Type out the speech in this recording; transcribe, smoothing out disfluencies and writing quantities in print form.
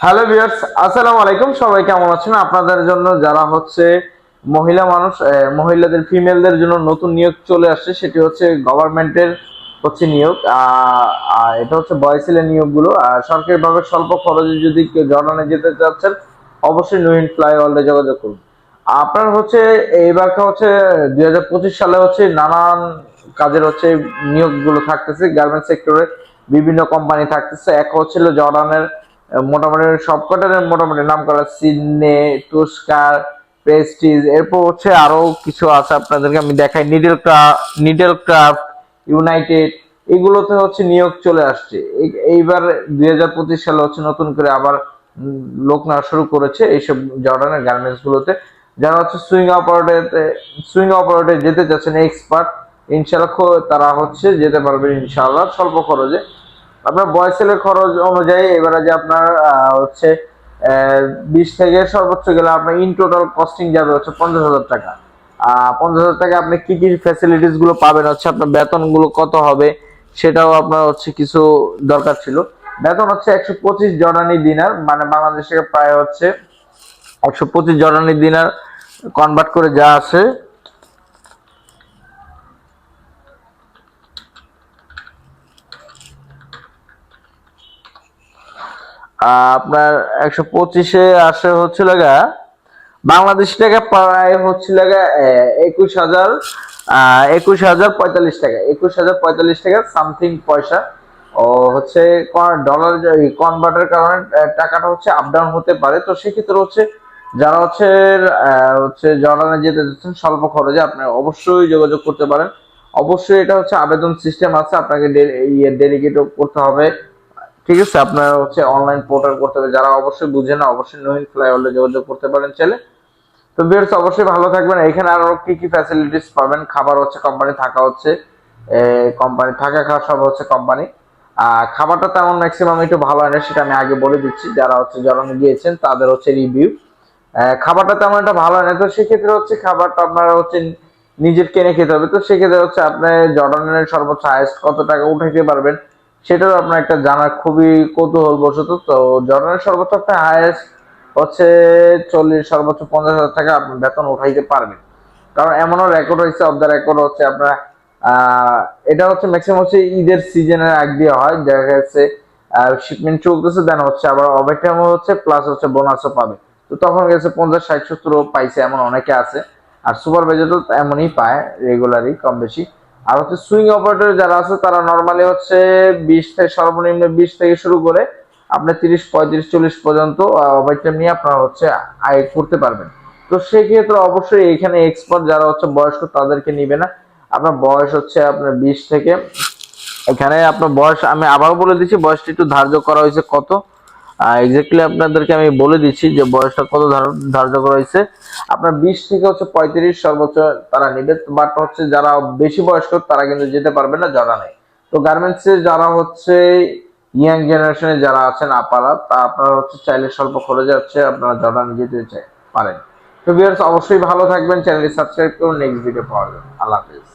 Hello viewers, আসসালামু আলাইকুম। সবাই কেমন আছেন? আপনাদের জন্য যারা হচ্ছে মহিলা মানুষ, মহিলাদের ফিমেলদের জন্য নতুন নিয়োগ চলে আসছে, সেটি হচ্ছে গভর্নমেন্টের হচ্ছে নিয়োগ। এটা হচ্ছে বয়সেলের নিয়োগগুলো। সরকারিভাবে স্বল্প খরচে যদি কেউ জর্ডানে যেতে চাচ্ছেন, অবশ্যই নুহিন ফ্লাই ওয়ার্ল্ডে যোগাযোগ করুন। আপনার হচ্ছে এইবারটা হচ্ছে 2025 সালে হচ্ছে নানান কাজের হচ্ছে নিয়োগগুলো থাকতেছে। গার্মেন্টস সেক্টরে বিভিন্ন কোম্পানি থাকতেছে। এক হচ্ছিল জর্ডানের মোটামুটি সবকটার মোটামুটি নাম করা সিডনে, টুস্কার, প্রেস্টিজ, এরপর হচ্ছে আরো কিছু আছে, আপনাদেরকে আমি দেখাই। নিডেল ক্রাফট, ইউনাইটেড, এগুলোতে হচ্ছে নিয়োগ চলে আসছে। এইবার 2025 সালে হচ্ছে নতুন করে আবার লোক নেওয়া শুরু করেছে এইসব জর্ডানের গার্মেন্টস গুলোতে। যারা হচ্ছে সুইং অপারেটর যেতে চাচ্ছেন এক্সপার্ট, ইনশাল্লাহ তারা হচ্ছে যেতে পারবেন ইনশাল্লাহ স্বল্প খরচে। আপনার বয়সেলের খরচ অনুযায়ী এবারে যে আপনার হচ্ছে 20 থেকে সর্বোচ্চ গেলে আপনার ইন টোটাল কস্টিং যাবে হচ্ছে 50,000 টাকা। 50,000 টাকা আপনি কি কি ফ্যাসিলিটিস গুলো পাবেন, হচ্ছে আপনার বেতন গুলো কত হবে সেটাও আপনার হচ্ছে কিছু দরকার ছিল। বেতন হচ্ছে 125 জর্ডানি দিনার, মানে বাংলাদেশে প্রায় হচ্ছে 125 জর্ডানি দিনার কনভার্ট করে যা আছে। আপনার 125-এ আসে হচ্ছে লাগা বাংলাদেশ টাকা প্রায় হচ্ছে লাগা 21,000, 21,045 টাকা, 21,045 টাকা সামথিং পয়সা। ও হচ্ছে ডলার কনভার্টের কারণে টাকাটা হচ্ছে আপ ডাউন হতে পারে। তো সেক্ষেত্রে হচ্ছে যারা হচ্ছে জর্ডানে যেতে চাচ্ছেন স্বল্প খরচে, আপনি অবশ্যই যোগাযোগ করতে পারেন। অবশ্যই এটা হচ্ছে আবেদন সিস্টেম আছে, আপনাকে ডেলিগেট করতে হবে। ঠিক আছে, আপনার হচ্ছে অনলাইন পোর্টাল করতে হবে। যারা অবশ্যই বুঝে না, অবশ্যই নহিন ফ্লাইওভারে যোগাযোগ করতে পারেন চাইলে। তো ভিউয়ার্স, অবশ্যই ভালো থাকবেন। এখানে আরো কি কি ফ্যাসিলিটিস পাবেন? খাবার হচ্ছে কোম্পানি, থাকা হচ্ছে কোম্পানি, থাকা খাওয়া সব হচ্ছে কোম্পানি। খাবারটা তেমন ম্যাক্সিমাম একটু ভালো হয় না, সেটা আমি আগে বলে দিচ্ছি। যারা হচ্ছে জর্ডানে গিয়েছেন তাদের হচ্ছে রিভিউ। খাবারটা তেমন একটা ভালো হয় না, তো সেক্ষেত্রে হচ্ছে খাবারটা আপনারা হচ্ছে নিজের কিনে খেতে হবে। তো সেক্ষেত্রে হচ্ছে আপনি জর্ডানের সর্বোচ্চ হাইয়েস্ট কত টাকা উঠাইতে পারবেন সেটাও আপনার একটা জানার খুবই কৌতূহল বশত। তো জর্ডানের সর্বোচ্চ আপনার হাইয়েস্ট হচ্ছে 40, সর্বোচ্চ 50,000 টাকা আপনি বেতন উঠাইতে পারবেন। কারণ এমনও রেকর্ড হয়েছে, অফ দ্য রেকর্ড হচ্ছে আপনার এটা হচ্ছে ম্যাক্সিমাম হচ্ছে ঈদের সিজনের আগ দিয়ে হয়, দেখা যাচ্ছে শিপমেন্ট চলতেছে, দেন হচ্ছে আবার ওভারটাইম হচ্ছে, প্লাস হচ্ছে বোনাসও পাবে। তো তখন গেছে 50, 60, 70 পাইছে, এমন অনেকে আছে। আর সুপারভাইজার তো এমনই পায় রেগুলারই কম বেশি। আর হচ্ছে সুইং অপারেটর যারা আছে তারা নর্মালি হচ্ছে 20 থেকে সর্বনিম্ন 20 থেকে শুরু করে আপনি 30, 35, 40 পর্যন্ত ওভারটাইম নিয়ে আপনারা হচ্ছে আয় করতে পারবেন। তো সেক্ষেত্রে অবশ্যই এখানে এক্সপার্ট যারা হচ্ছে বয়স্ক তাদেরকে নিবে না। আপনার বয়স হচ্ছে আপনার 20 থেকে, এখানে আপনার বয়স আমি আবার বলে দিচ্ছি, বয়সটা একটু ধার্য করা হয়েছে কত এক্স্যাক্টলি আপনাদেরকে আমি বলে দিচ্ছি যে বয়সটা কত ধার্য করা হয়েছে। আপনার 20 থেকে হচ্ছে 35 সর্বোচ্চ তারা নিবে। বাট হচ্ছে যারা বেশি বয়স্ক তারা কিন্তু যেতে পারবে না, জানা নেই। তো গার্মেন্টসে যারা হচ্ছে ইয়াং জেনারেশনে যারা আছেন আপারা, তা আপনারা হচ্ছে চাইলে স্বল্প খরচে হচ্ছে আপনারা জর্ডানে যেতে পারেন। তো ভিউয়ার্স, অবশ্যই ভালো থাকবেন, চ্যানেলটি সাবস্ক্রাইব করুন, নেক্সট ভিডিও পাওয়ার জন্য। আল্লাহ হাফেজ।